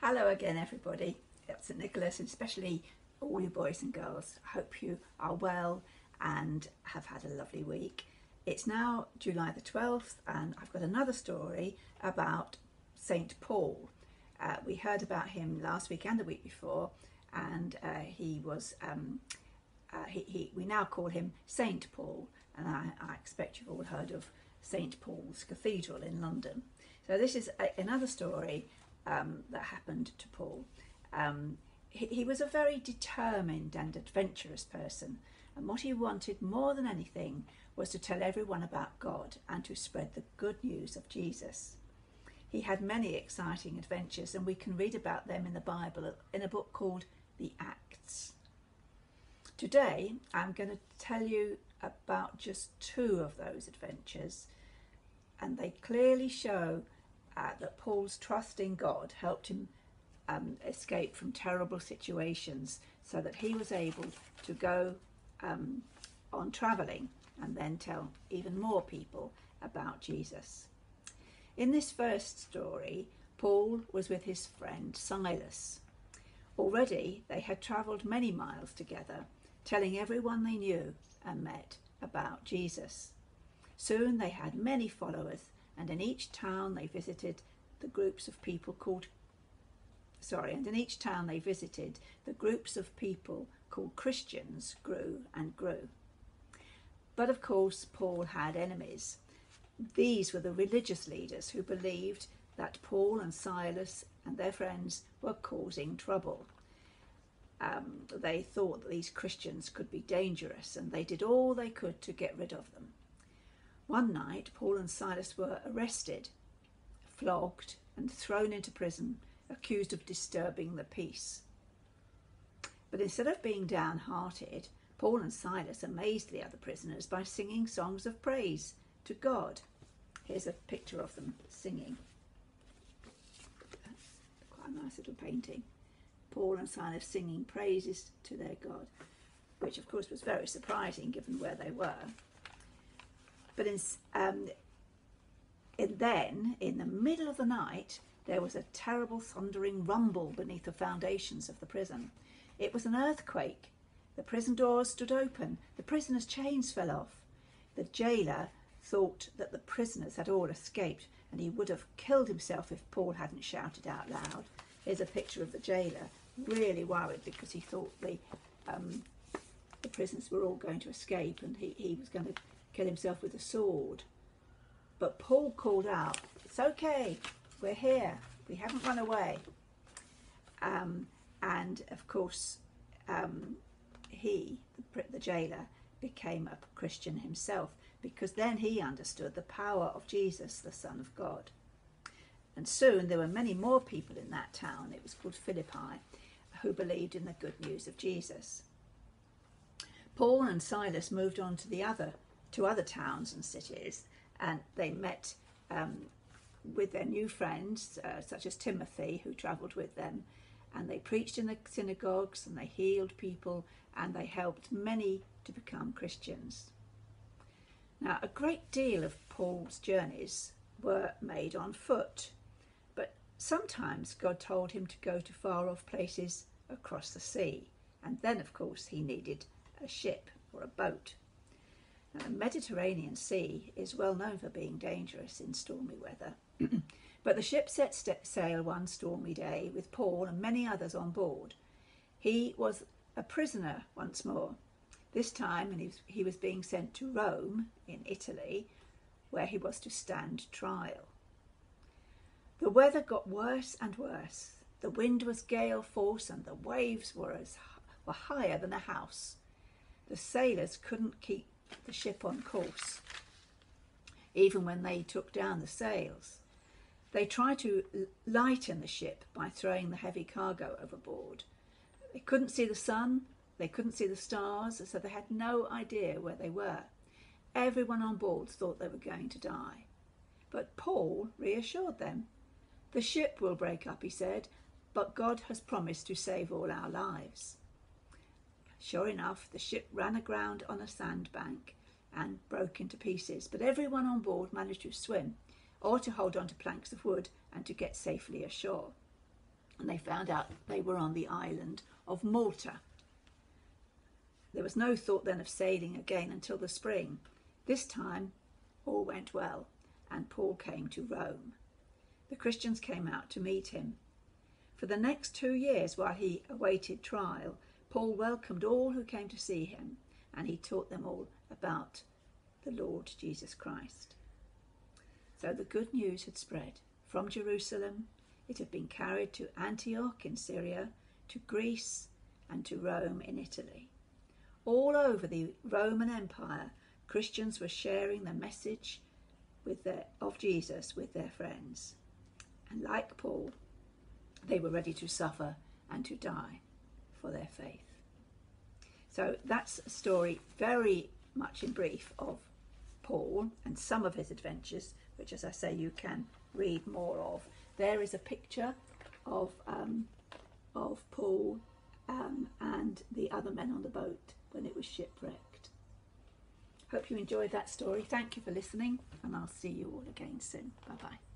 Hello again, everybody. It's St Nicholas, and especially all you boys and girls. I hope you are well and have had a lovely week. It's now July the 12th, and I've got another story about St Paul. We heard about him last week and the week before, and he was we now call him St Paul, and I expect you've all heard of St Paul's Cathedral in London. So this is another story that happened to Paul. He was a very determined and adventurous person, and what he wanted more than anything was to tell everyone about God and to spread the good news of Jesus. He had many exciting adventures, and we can read about them in the Bible in a book called The Acts. Today I'm going to tell you about just two of those adventures, and they clearly show that Paul's trust in God helped him escape from terrible situations, so that he was able to go on travelling and then tell even more people about Jesus. In this first story, Paul was with his friend Silas. Already they had travelled many miles together, telling everyone they knew and met about Jesus. Soon they had many followers, and in each town they visited the groups of people called Christians grew and grew. But of course Paul had enemies. These were the religious leaders who believed that Paul and Silas and their friends were causing trouble. They thought that these Christians could be dangerous, and they did all they could to get rid of them. One night Paul and Silas were arrested, flogged and thrown into prison, accused of disturbing the peace. But instead of being downhearted, Paul and Silas amazed the other prisoners by singing songs of praise to God. Here's a picture of them singing. Quite a nice little painting. Paul and Silas singing praises to their God, which of course was very surprising given where they were. But then, in the middle of the night, there was a terrible thundering rumble beneath the foundations of the prison. It was an earthquake. The prison doors stood open. The prisoners' chains fell off. The jailer thought that the prisoners had all escaped, and he would have killed himself if Paul hadn't shouted out loud. Here's a picture of the jailer, really worried because he thought the prisoners were all going to escape, and he was going to kill himself with a sword. But Paul called out, "It's okay, we're here, we haven't run away." And of course the jailer, became a Christian himself, because then he understood the power of Jesus, the Son of God. And soon there were many more people in that town, it was called Philippi, who believed in the good news of Jesus. Paul and Silas moved on to other towns and cities, and they met with their new friends, such as Timothy, who travelled with them, and they preached in the synagogues, and they healed people, and they helped many to become Christians. Now, a great deal of Paul's journeys were made on foot, but sometimes God told him to go to far-off places across the sea, and then, of course, he needed a ship or a boat. Now, the Mediterranean Sea is well known for being dangerous in stormy weather. But the ship set sail one stormy day with Paul and many others on board. He was a prisoner once more. This time he was being sent to Rome in Italy, where he was to stand trial. The weather got worse and worse. The wind was gale force, and the waves were higher than a house. The sailors couldn't keep the ship on course, even when they took down the sails. They tried to lighten the ship by throwing the heavy cargo overboard. They couldn't see the sun, they couldn't see the stars, so they had no idea where they were. Everyone on board thought they were going to die. But Paul reassured them. "The ship will break up," he said, "but God has promised to save all our lives." Sure enough, the ship ran aground on a sandbank and broke into pieces, but everyone on board managed to swim, or to hold on to planks of wood and to get safely ashore. and they found out they were on the island of Malta. There was no thought then of sailing again until the spring. This time all went well, and Paul came to Rome. The Christians came out to meet him. For the next 2 years, while he awaited trial, Paul welcomed all who came to see him, and he taught them all about the Lord Jesus Christ. So the good news had spread from Jerusalem. It had been carried to Antioch in Syria, to Greece, and to Rome in Italy. All over the Roman Empire, Christians were sharing the message of Jesus with their friends. And like Paul, they were ready to suffer and to die for their faith. So that's a story very much in brief of Paul and some of his adventures, which, as I say, you can read more of. There is a picture of Paul and the other men on the boat when it was shipwrecked. Hope you enjoyed that story. Thank you for listening, and I'll see you all again soon. Bye-bye.